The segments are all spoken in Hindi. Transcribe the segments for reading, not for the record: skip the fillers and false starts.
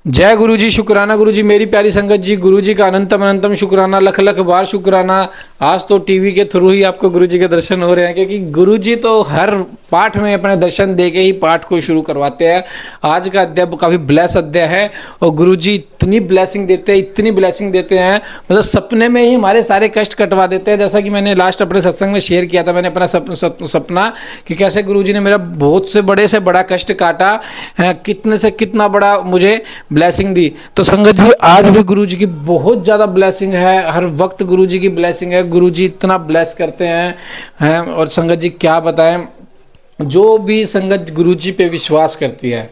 जय गुरु जी, शुक्राना गुरु जी, मेरी प्यारी संगत जी, गुरु जी का अनंतम अनंतम शुक्राना, लख लख बार शुक्राना। आज तो टीवी के थ्रू ही आपको गुरु जी के दर्शन हो रहे हैं, क्योंकि गुरु जी तो हर पाठ में अपने दर्शन दे के ही पाठ को शुरू करवाते हैं। आज का अध्याय काफ़ी ब्लेस अध्याय है और गुरु जी इतनी ब्लेसिंग देते हैं, इतनी ब्लेसिंग देते हैं, मतलब सपने में ही हमारे सारे कष्ट कटवा देते हैं। जैसा कि मैंने लास्ट अपने सत्संग में शेयर किया था, मैंने अपना सपना कि कैसे गुरु जी ने मेरा बहुत से बड़ा कष्ट काटा, कितने से कितना बड़ा मुझे ब्लेसिंग दी। तो संगत जी आज भी गुरु जी की बहुत ज़्यादा ब्लेसिंग है, हर वक्त गुरु जी की ब्लेसिंग है। गुरु जी इतना ब्लेस करते हैं और संगत जी क्या बताएं, जो भी संगत गुरु जी पे विश्वास करती है,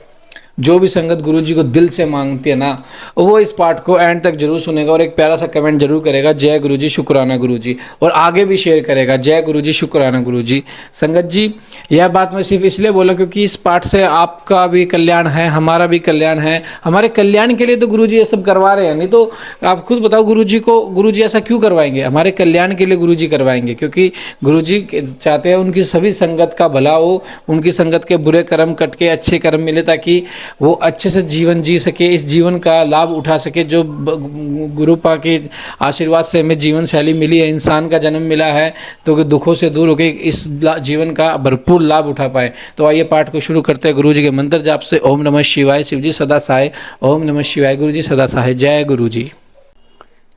जो भी संगत गुरु जी को दिल से मांगती है ना, वो इस पाठ को एंड तक जरूर सुनेगा और एक प्यारा सा कमेंट जरूर करेगा, जय गुरु जी, शुक्राना गुरु जी, और आगे भी शेयर करेगा, जय गुरु जी, शुक्राना गुरु जी। संगत जी यह बात मैं सिर्फ इसलिए बोला क्योंकि इस पाठ से आपका भी कल्याण है, हमारा भी कल्याण है। हमारे कल्याण के लिए तो गुरु जी ये सब करवा रहे हैं, नहीं तो आप खुद बताओ गुरु जी ऐसा क्यों करवाएंगे? हमारे कल्याण के लिए गुरु जी करवाएंगे, क्योंकि गुरु जी चाहते हैं उनकी सभी संगत का भला हो, उनकी संगत के बुरे कर्म कट के अच्छे कर्म मिले, ताकि वो अच्छे से जीवन जी सके, इस जीवन का लाभ उठा सके जो गुरुपा के आशीर्वाद से हमें जीवन शैली मिली है, इंसान का जन्म मिला है, तो दुखों से दूर होकर इस जीवन का भरपूर लाभ उठा पाए। तो आइए पाठ को शुरू करते हैं गुरु जी के मंत्र जाप से। ओम नमः शिवाय, शिव जी सदा सहाय। ओम नमः शिवाय, गुरु जी सदा सहाय। जय गुरु जी।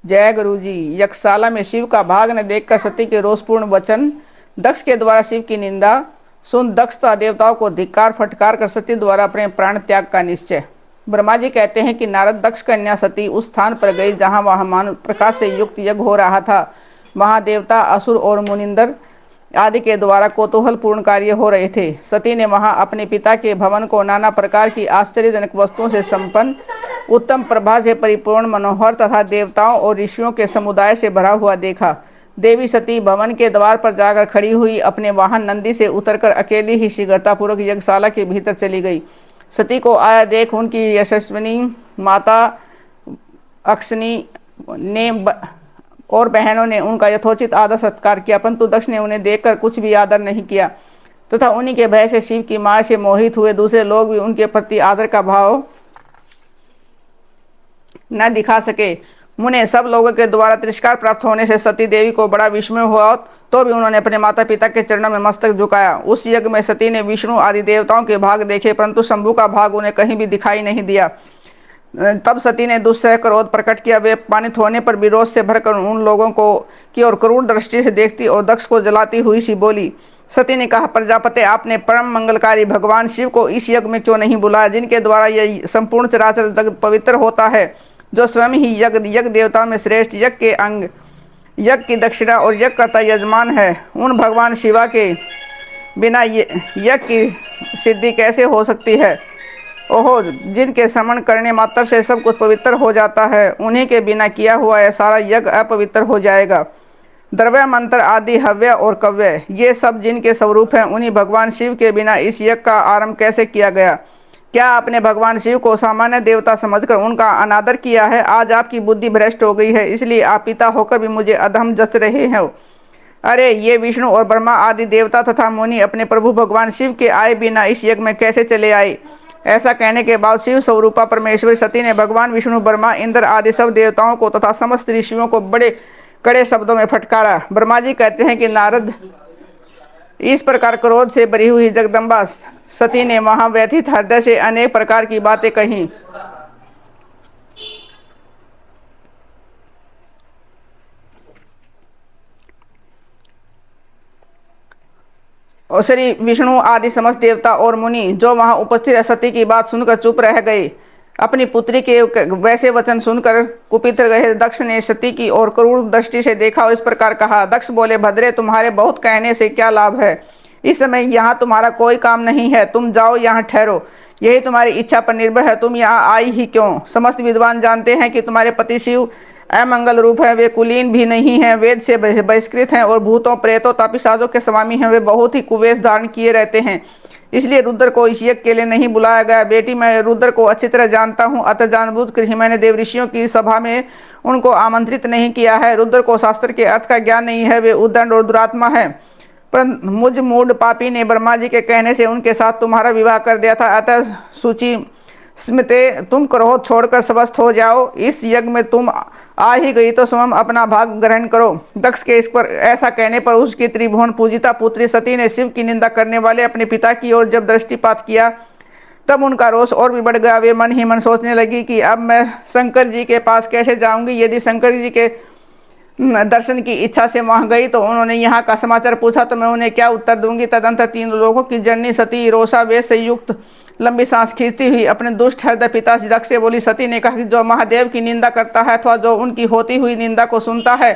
जय गुरु जी। यक्षशाला में शिव का भाग न देखकर सती के रोषपूर्ण वचन, दक्ष के द्वारा शिव की निंदा सुन दक्ष तथा देवताओं को धिक्कार फटकार कर सती द्वारा अपने प्राण त्याग का निश्चय। ब्रह्मा जी कहते हैं कि नारद दक्ष कन्या सती उस स्थान पर गई जहां वह मान प्रकाश से युक्त यज्ञ हो रहा था। वहां देवता, असुर और मुनिंदर आदि के द्वारा कौतूहलपूर्ण कार्य हो रहे थे। सती ने वहां अपने पिता के भवन को नाना प्रकार की आश्चर्यजनक वस्तुओं से संपन्न, उत्तम प्रभा से परिपूर्ण, मनोहर तथा देवताओं और ऋषियों के समुदाय से भरा हुआ देखा। देवी सती भवन के द्वार पर जाकर खड़ी हुई अपने वाहन नंदी से उतरकर अकेली ही शीघ्रतापूर्वक यज्ञशाला के भीतर चली गई। सती को आया देख उनकी यशस्विनी माता अक्षनी ने और बहनों ने उनका यथोचित आदर सत्कार किया, परंतु दक्ष ने उन्हें देखकर कुछ भी आदर नहीं किया तथा उन्हीं के भय से शिव की माया से मोहित हुए दूसरे लोग भी उनके प्रति आदर का भाव न दिखा सके। मुने सब लोगों के द्वारा तिरस्कार प्राप्त होने से सती देवी को बड़ा विस्मय हुआ, तो भी उन्होंने अपने माता पिता के चरणों में मस्तक झुकाया। उस यज्ञ में सती ने विष्णु आदि देवताओं के भाग देखे, परंतु शंभु का भाग उन्हें कहीं भी दिखाई नहीं दिया। तब सती ने दुस्सह क्रोध प्रकट किया। वे अपमानित होने पर विरोध से भरकर उन लोगों को की ओर क्रूर दृष्टि से देखती और दक्ष को जलाती हुई सी बोली। सती ने कहा, प्रजापति, आपने परम मंगलकारी भगवान शिव को इस यज्ञ में क्यों नहीं बुलाया, जिनके द्वारा यह संपूर्ण चराचर जगत पवित्र होता है, जो स्वयं ही यज्ञ देवताओं में श्रेष्ठ, यज्ञ के अंग, यज्ञ की दक्षिणा और यज्ञ करता यजमान है। उन भगवान शिवा के बिना यज्ञ की सिद्धि कैसे हो सकती है? ओहो, जिनके समन करने मात्र से सब कुछ पवित्र हो जाता है, उन्हीं के बिना किया हुआ यह सारा यज्ञ अपवित्र हो जाएगा। द्रव्य, मंत्र आदि, हव्य और कव्य, ये सब जिनके स्वरूप हैं, उन्हीं भगवान शिव के बिना इस यज्ञ का आरंभ कैसे किया गया? क्या आपने भगवान शिव को सामान्य देवता समझकर उनका अनादर किया है? आज आपकी बुद्धि भ्रष्ट हो गई है, इसलिए आप पिता होकर भी मुझे अधम जच रहे हैं। अरे, ये विष्णु और ब्रह्मा आदि देवता तथा मुनि अपने प्रभु भगवान शिव के आए बिना इस यज्ञ में कैसे चले आए? ऐसा कहने के बाद शिव स्वरूपा परमेश्वरी सती ने भगवान विष्णु, ब्रह्मा, इंद्र आदि सब देवताओं को तथा समस्त ऋषियों को बड़े कड़े शब्दों में फटकारा। ब्रह्मा जी कहते हैं कि नारद, इस प्रकार क्रोध से भरी हुई जगदम्बा सती ने वहां व्यथित हृदय से अनेक प्रकार की बातें कही। और श्री विष्णु आदि समस्त देवता और मुनि जो वहां उपस्थित सती की बात सुनकर चुप रह गए। अपनी पुत्री के वैसे वचन सुनकर कुपित गए दक्ष ने सती की और क्रूर दृष्टि से देखा और इस प्रकार कहा। दक्ष बोले, भद्रे, तुम्हारे बहुत कहने से क्या लाभ है? इस समय यहाँ तुम्हारा कोई काम नहीं है, तुम जाओ, यहाँ ठहरो। यही तुम्हारी इच्छा पर निर्भर है, तुम यहाँ आई ही क्यों? समस्त विद्वान जानते हैं कि तुम्हारे पति शिव अमंगल रूप है, वे कुलीन भी नहीं हैं, वेद से बहिष्कृत हैं और भूतों, प्रेतों, पिशाचों के स्वामी हैं। वे बहुत ही कुवेश धारण किए रहते हैं, इसलिए रुद्र को इस यज्ञ के लिए नहीं बुलाया गया। बेटी, मैं रुद्र को अच्छी तरह जानता हूँ, अतः जानबूझकर ही मैंने देव ऋषियों की सभा में उनको आमंत्रित नहीं किया है। रुद्र को शास्त्र के अर्थ का ज्ञान नहीं है, वे उद्दंड और दुरात्मा है। पर मुझ मूढ़ पापी ने ब्रह्मा जी के कहने से उनके साथ तुम्हारा विवाह कर दिया था। अतः सूची स्मृते तुम क्रोध छोड़कर स्वस्थ हो जाओ, इस यज्ञ में तुम आ ही गई तो स्वयं अपना भाग ग्रहण करो। दक्ष के इस पर ऐसा कहने पर उसकी त्रिभुवन पूजिता पुत्री सती ने शिव की निंदा करने वाले अपने पिता की ओर जब दृष्टिपात किया तब उनका रोष और भी बढ़ गया। वे मन ही मन सोचने लगी कि अब मैं शंकर जी के पास कैसे जाऊंगी। यदि शंकर जी के दर्शन की इच्छा से वहां गई तो उन्होंने यहाँ का समाचार पूछा तो मैं उन्हें क्या उत्तर दूंगी। तदंतर तीन लोगों की जननी सती रोषा वेश से युक्त लंबी सांस खींचती हुई अपने दुष्ट हृदय पिता दक्ष से बोली। सती ने कहा कि जो महादेव की निंदा करता है अथवा जो उनकी होती हुई निंदा को सुनता है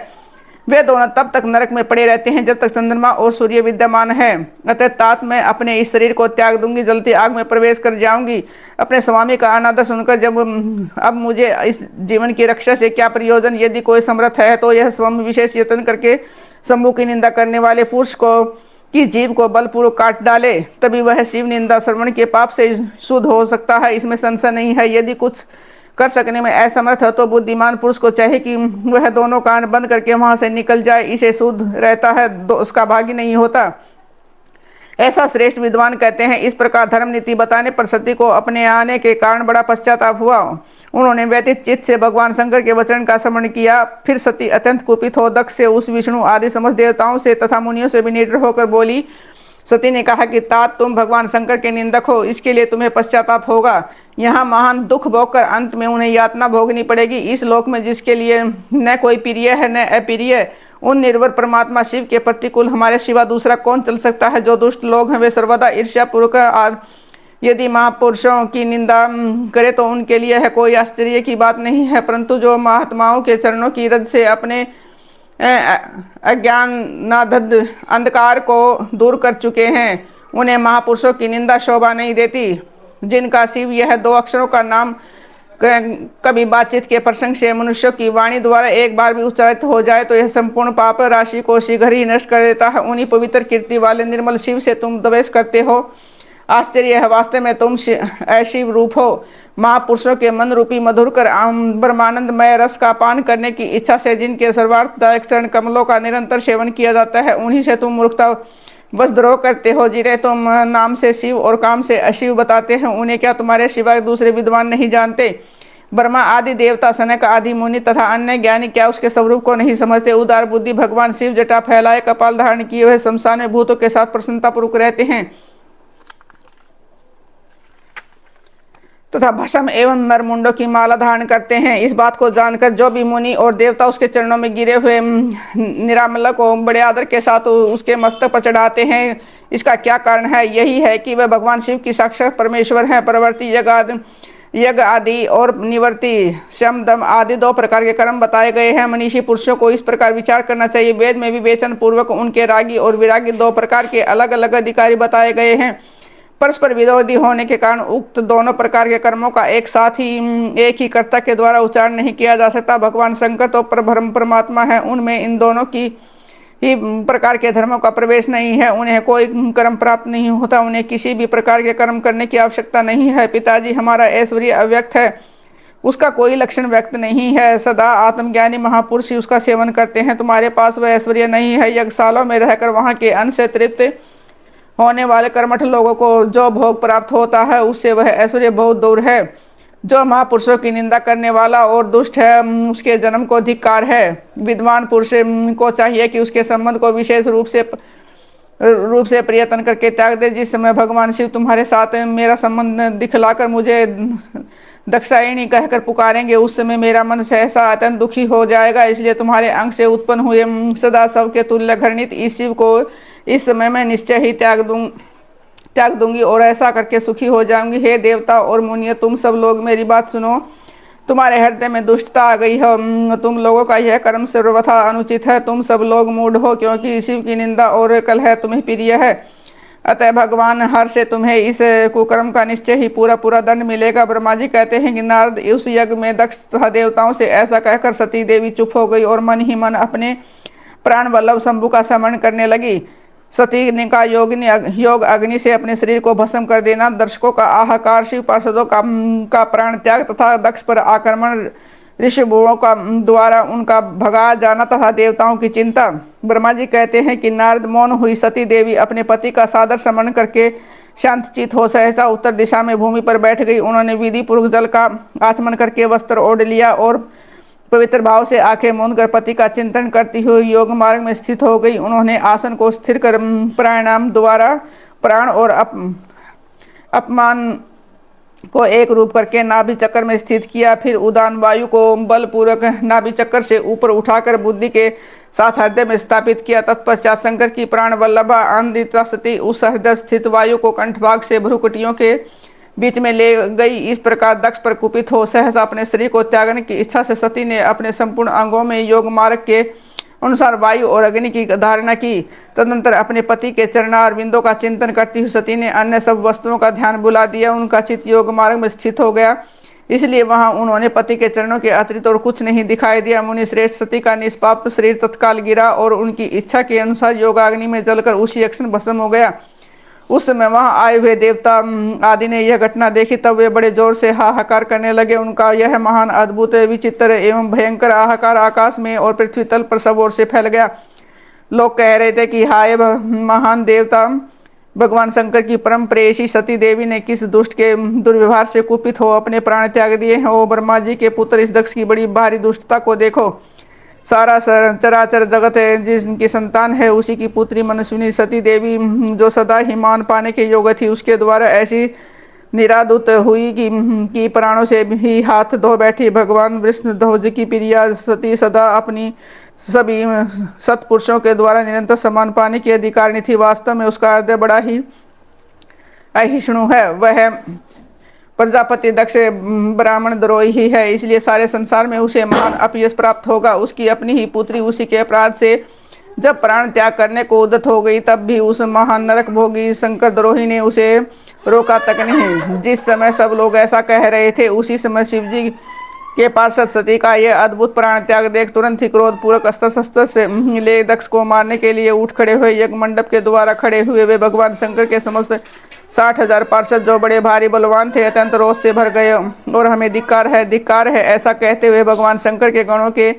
वे दोनों तब तक नरक में पड़े रहते हैं जब तक चंद्रमा और सूर्य विद्यमान है। अतः तात मैं अपने इस शरीर को त्याग दूंगी, जलती आग में प्रवेश कर जाऊंगी। अपने स्वामी का अनादर सुनकर जब अब मुझे इस जीवन की रक्षा से क्या प्रयोजन। यदि कोई समर्थ है तो यह स्वयं विशेष यत्न करके शंभु की निंदा करने वाले पुरुष को की जीव को बलपूर्वक काट डाले, तभी वह शिव निंदा श्रवण के पाप से शुद्ध हो सकता है, इसमें संशय नहीं है। यदि कुछ कर सकने में असमर्थ है तो बुद्धिमान पुरुष को चाहे कि वह दोनों कान बंद करके वहां से निकल जाए, इसे शुद्ध रहता है, उसका भाग्य नहीं होता। ऐसा श्रेष्ठ विद्वान कहते हैं। इस प्रकार धर्म नीति बताने पर सती को अपने आने के कारण बड़ा पश्चाताप हुआ। उन्होंने व्यतीत चित्त से भगवान शंकर के वचन का स्मरण किया। फिर सती अत्यंत कुपित हो दक्ष से, उस विष्णु आदि समस्त देवताओं से तथा मुनियों से भी निडर होकर बोली। सती ने कहा कि तात तुम भगवान शंकर के निंदक हो, इसके लिए तुम्हें पश्चाताप होगा। यहाँ महान दुख भोगकर अंत में उन्हें यातना भोगनी पड़ेगी। इस लोक में जिसके लिए न कोई प्रिय है न अप्रिय, उन निर्भर परमात्मा शिव के प्रतिकूल हमारे सिवा दूसरा कौन चल सकता है। जो दुष्ट लोग हैं वे सर्वदा ईर्ष्या पूर्वक यदि महापुरुषों की निंदा करे तो उनके लिए है कोई आश्चर्य की बात नहीं है, परंतु जो महात्माओं के चरणों की रज से अपने अज्ञानादध अंधकार को दूर कर चुके हैं उन्हें महापुरुषों की निंदा शोभा नहीं देती। जिनका शिव यह दो अक्षरों का नाम कभी बातचीत के प्रसंग से मनुष्यों की वाणी द्वारा एक बार भी उच्चारित हो जाए तो यह संपूर्ण पाप राशि को शीघ्र ही नष्ट कर देता है। उन्हीं पवित्र कीर्ति वाले निर्मल शिव से तुम द्वेष करते हो। आश्चर्य है, वास्तव में तुम अशिव रूप हो। महापुरुषों के मन रूपी मधुर कर ब्रह्मानंदमय रस का पान करने की इच्छा से जिनके सर्वार्थदायक चरण कमलों का निरंतर सेवन किया जाता है, उन्हीं से तुम मूर्खता बस द्रोह करते हो। जिन्हें तुम नाम से शिव और काम से अशिव बताते हैं, उन्हें क्या तुम्हारे सिवाय दूसरे विद्वान नहीं जानते। ब्रह्मा आदि देवता, सनक आदि मुनि तथा अन्य ज्ञानी क्या उसके स्वरूप को नहीं समझते। उदार बुद्धि भगवान शिव जटा फैलाए कपाल धारण किए हुए शमशान में भूतों के साथ प्रसन्नतापूर्वक रहते हैं तथा भस्म एवं नरमुंडों की माला धारण करते हैं। इस बात को जानकर जो भी मुनि और देवता उसके चरणों में गिरे हुए निरामला को बड़े आदर के साथ उसके मस्तक पर चढ़ाते हैं, इसका क्या कारण है। यही है कि वह भगवान शिव की साक्षात परमेश्वर हैं। परवर्ती यज्ञ आदि और निवर्ती शम दम आदि दो प्रकार के कर्म बताए गए हैं। मनीषी पुरुषों को इस प्रकार विचार करना चाहिए। वेद में विवेचन पूर्वक उनके रागी और विरागी दो प्रकार के अलग अलग अधिकारी बताए गए हैं। परस्पर विरोधी होने के कारण उक्त दोनों प्रकार के कर्मों का एक साथ ही एक ही कर्ता के द्वारा उच्चारण नहीं किया जा सकता। भगवान शंकर तो परब्रह्म परमात्मा है, उनमें इन दोनों की ही प्रकार के धर्मों का प्रवेश नहीं है। उन्हें कोई कर्म प्राप्त नहीं होता, उन्हें किसी भी प्रकार के कर्म करने की आवश्यकता नहीं है। पिताजी, हमारा ऐश्वर्य अव्यक्त है, उसका कोई लक्षण व्यक्त नहीं है। सदा आत्मज्ञानी महापुरुष ही उसका सेवन करते हैं। तुम्हारे पास वह ऐश्वर्य नहीं है। यज्ञशालाओं में रहकर वहाँ के अन्न से तृप्त होने वाले कर्मठ लोगों को जो भोग प्राप्त होता है उससे वह ऐश्वर्य बहुत दूर है। जो महापुरुषों की निंदा करने वाला और दुष्ट है उसके जन्म को धिक्कार है। विद्वान पुरुष को चाहिए कि उसके संबंध को विशेष रूप से प्रयत्न करके त्याग दे। जिस समय भगवान शिव तुम्हारे साथ मेरा संबंध दिखलाकर मुझे दक्षायणी कहकर पुकारेंगे, उस समय मेरा मन सहसा अत्यंत दुखी हो जाएगा। इसलिए तुम्हारे अंग से उत्पन्न हुए सदा सबके तुल्य घृणित इस शिव को इस समय मैं निश्चय ही त्याग दूंगी और ऐसा करके सुखी हो जाऊंगी। हे देवता और मुनियों, तुम सब लोग मेरी बात सुनो। तुम्हारे हृदय में दुष्टता आ गई है। तुम लोगों का यह कर्म सर्वथा अनुचित है। तुम सब लोग मूढ़ हो, क्योंकि शिव की निंदा और कलह तुम्हें प्रिय है। अतः भगवान हर से तुम्हें इस कुकर्म का निश्चय ही पूरा दंड मिलेगा। ब्रह्मा जी कहते हैं कि नारद उस यज्ञ में दक्ष तथा देवताओं से ऐसा कहकर सती देवी चुप हो गई और मन ही मन अपने प्राण वल्लभ शंभु का स्मरण करने लगी। सती ने का योग अग्नि से अपने शरीर को भस्म कर देना, दर्शकों का आहाकार, शिव पार्षदों का प्राण त्याग तथा दक्ष पर आक्रमण, ऋषिभुओं का द्वारा उनका भगा जाना तथा देवताओं की चिंता। ब्रह्मा जी कहते हैं कि नारद मौन हुई सती देवी अपने पति का सादर स्मरण करके शांतचित हो सहसा उत्तर दिशा में भूमि पर बैठ गई। उन्होंने विधि पूर्वक जल का आचमन करके वस्त्र ओढ़ लिया और पवित्र भाव से आंखें मूंद कर पति का चिंतन करती हुई योग मार्ग में स्थित हो गई। उन्होंने आसन को स्थिर कर प्राणायाम द्वारा प्राण और अपमान को एक रूप करके नाभि चक्र में स्थित किया। फिर उदान वायु को बलपूर्वक नाभि चक्र से ऊपर उठाकर बुद्धि के साथ हृदय में स्थापित किया। तत्पश्चात शंकर की प्राण वल्लभा आनंदिता सती उस हृदय स्थित वायु को कंठभाग से भ्रुकुटियों के बीच में ले गई। इस प्रकार दक्ष पर कुपित हो सहसा अपने शरीर को त्यागने की इच्छा से सती ने अपने संपूर्ण अंगों में योग मार्ग के अनुसार वायु और अग्नि की धारणा की। तदनंतर अपने पति के चरणार बिंदों का चिंतन करती हुई सती ने अन्य सब वस्तुओं का ध्यान बुला दिया। उनका चित्त योग मार्ग में स्थित हो गया, इसलिए वहां उन्होंने पति के चरणों के अतिरिक्त और कुछ नहीं दिखाई दिया। मुनि श्रेष्ठ सती का निष्पाप शरीर तत्काल गिरा और उनकी इच्छा के अनुसार योगाग्नि में जलकर उसी क्षण भस्म हो गया। उस समय वहां आए हुए देवता आदि ने यह घटना देखी, तब वे बड़े जोर से हाहाकार करने लगे। उनका यह महान अद्भुत विचित्र एवं भयंकर हाहाकार आकाश में और पृथ्वी तल पर सब ओर से फैल गया। लोग कह रहे थे कि हाय महान देवता, भगवान शंकर की परम प्रेयसी सती देवी ने किस दुष्ट के दुर्व्यवहार से कुपित हो अपने प्राण त्याग दिए हैं। ओ ब्रह्मा जी के पुत्र, इस दक्ष की बड़ी भारी दुष्टता को देखो। सारा चराचर जगत है जिसकी संतान है उसी की पुत्री मनस्विनी सती देवी जो सदा ही मान पाने के योग्य थी, उसके द्वारा ऐसी निरादुत हुई कि प्राणों से भी हाथ धो बैठी। भगवान विष्णुध्वज की प्रिया सती सदा अपनी सभी सत्पुरुषों के द्वारा निरंतर सम्मान पाने की अधिकारिणी थी। वास्तव में उसका हृदय बड़ा ही अहिष्णु है। वह प्रजापति दक्ष ब्राह्मण द्रोही ही है, इसलिए सारे संसार में उसे महान अपयश प्राप्त होगा। उसकी अपनी ही पुत्री उसी के अपराध से जब प्राण त्याग करने को उद्यत हो गई, तब भी उस महान नरक भोगी शंकर द्रोही ने उसे रोका तक नहीं। जिस समय सब लोग ऐसा कह रहे थे, उसी समय शिवजी के पार्षद सती का यह अद्भुत प्राण त्याग देख तुरंत ही क्रोध पूर्वक अस्त्र शस्त्र से ले दक्ष को मारने के लिए उठ खड़े हुए। यज्ञ मंडप के द्वारा खड़े हुए वे भगवान शंकर के समस्त 60,000 पार्षद जो बड़े भारी बलवान थे अत्यंत रोष से भर गए और हमें धिक्कार है ऐसा कहते हुए भगवान शंकर के गणों के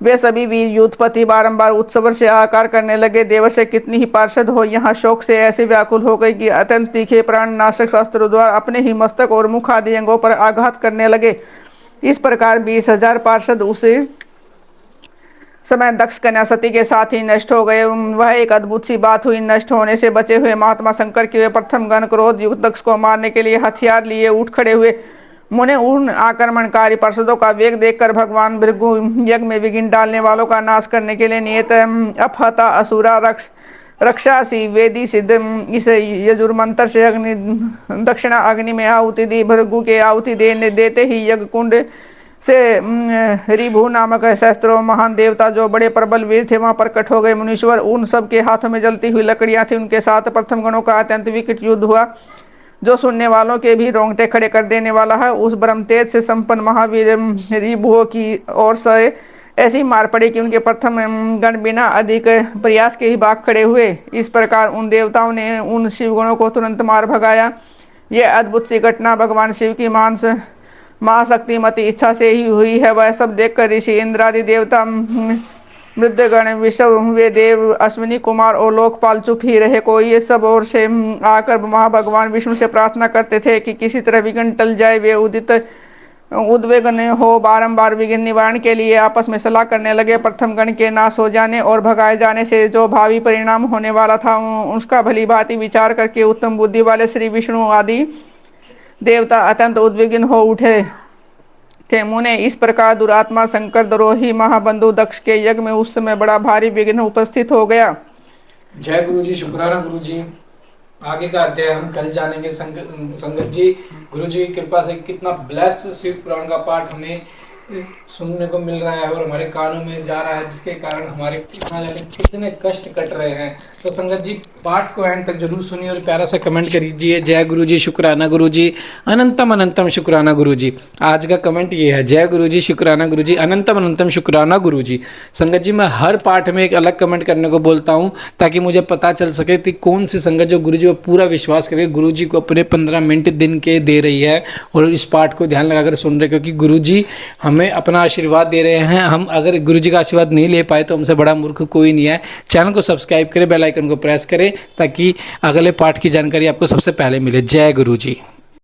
वे सभी वीर युद्धपति बारंबार उत्सव से आकार करने लगे। देवर से कितनी ही पार्षद हो यहाँ शोक से ऐसे व्याकुल हो गई कि अत्यंत तीखे प्राण नाशक शास्त्रों द्वारा अपने ही मस्तक और मुख आदि अंगों पर आघात करने लगे। इस प्रकार 20,000 पार्षद उसे समय दक्ष कन्या सती के साथ ही नष्ट हो गए। वह एक अद्भुत सी बात हुई। नष्ट होने से बचे हुए महात्मा शंकर के वे प्रथम गण क्रोध युक्त दक्ष को मारने के लिए हथियार लिए उठ खड़े हुए। मुने उन आक्रमणकारी पार्षदों का वेग देखकर भगवान भृगु यज्ञ में विघ्न डालने वालों का नाश करने के लिए नियत अपहता असुरा रक्षासी वेदी सिद्ध इस यजुर्मंत्र से अग्नि दक्षिणा अग्नि में आहुति दी। भृगु के आहुति देते ही यज्ञ कुंड से रिभु नामक शस्त्रों महान देवता जो बड़े प्रबल वीर थे वहां प्रकट हो गए। मुनीश्वर उन सब के हाथों में जलती हुई लकड़ियां थी। उनके साथ प्रथम गणों का अत्यंत विकट युद्ध हुआ जो सुनने वालों के भी रोंगटे खड़े कर देने वाला है। उस ब्रह्म तेज से संपन्न महावीर रिभुओं की ओर से ऐसी मार पड़ी कि उनके प्रथम गण बिना अधिक प्रयास के ही भाग खड़े हुए। इस प्रकार उन देवताओं ने उन शिवगणों को तुरंत मार भगाया। यह अद्भुत सी घटना भगवान शिव की महाशक्तिमती इच्छा से ही हुई है। वह सब देखकर ऋषि इंद्रादि देवता मृदगण विषव वे देव अश्विनी कुमार और लोकपाल चुप ही रहे। कोई ये सब ओर से आकर महाभगवान विष्णु से प्रार्थना करते थे कि किसी तरह विघ्न टल जाए। वे उद्वेगन हो बारंबार विघ्न निवारण के लिए आपस में सलाह करने लगे। प्रथम गण के नाश हो जाने और भगाए जाने से जो भावी परिणाम होने वाला था उसका भली भांति विचार करके उत्तम बुद्धि वाले श्री विष्णु आदि देवता अत्यंत उद्विग्न हो उठे थे। मुने इस प्रकार दुरात्मा शंकर द्रोही महाबंधु दक्ष के यज्ञ में उस समय बड़ा भारी विघ्न उपस्थित हो गया। जय गुरु जी, शुक्राना गुरु जी। आगे का अध्याय हम कल जानेंगे। संगत जी, गुरु जी की कृपा से कितना ब्लेस शिव पुराण का पाठ हमें सुनने को मिल रहा है और हमारे कानों में जा रहा है, जिसके कारण हमारे कितने कष्ट कट रहे हैं। तो संगत जी पाठ को एंड तक जरूर सुनिए और प्यारा सा कमेंट करिए। जय गुरु जी, शुक्राना गुरु जी, अनंतम अनंतम शुक्राना गुरु जी। आज का कमेंट ये है, जय गुरु जी, शुक्राना गुरु जी, अनंतम अनंतम शुक्राना गुरु जी। संगत जी मैं हर पाठ में एक अलग कमेंट करने को बोलता हूँ ताकि मुझे पता चल सके कि कौन सी संगत जो गुरु जी पर पूरा विश्वास करके गुरु जी को अपने 15 मिनट दिन के दे रही है और इस पाठ को ध्यान लगाकर सुन रहे, क्योंकि गुरु जी हमें हमें अपना आशीर्वाद दे रहे हैं। हम अगर गुरु जी का आशीर्वाद नहीं ले पाए तो हमसे बड़ा मूर्ख कोई नहीं है। चैनल को सब्सक्राइब करें, बेल आइकन को प्रेस करें ताकि अगले पाठ की जानकारी आपको सबसे पहले मिले। जय गुरु जी।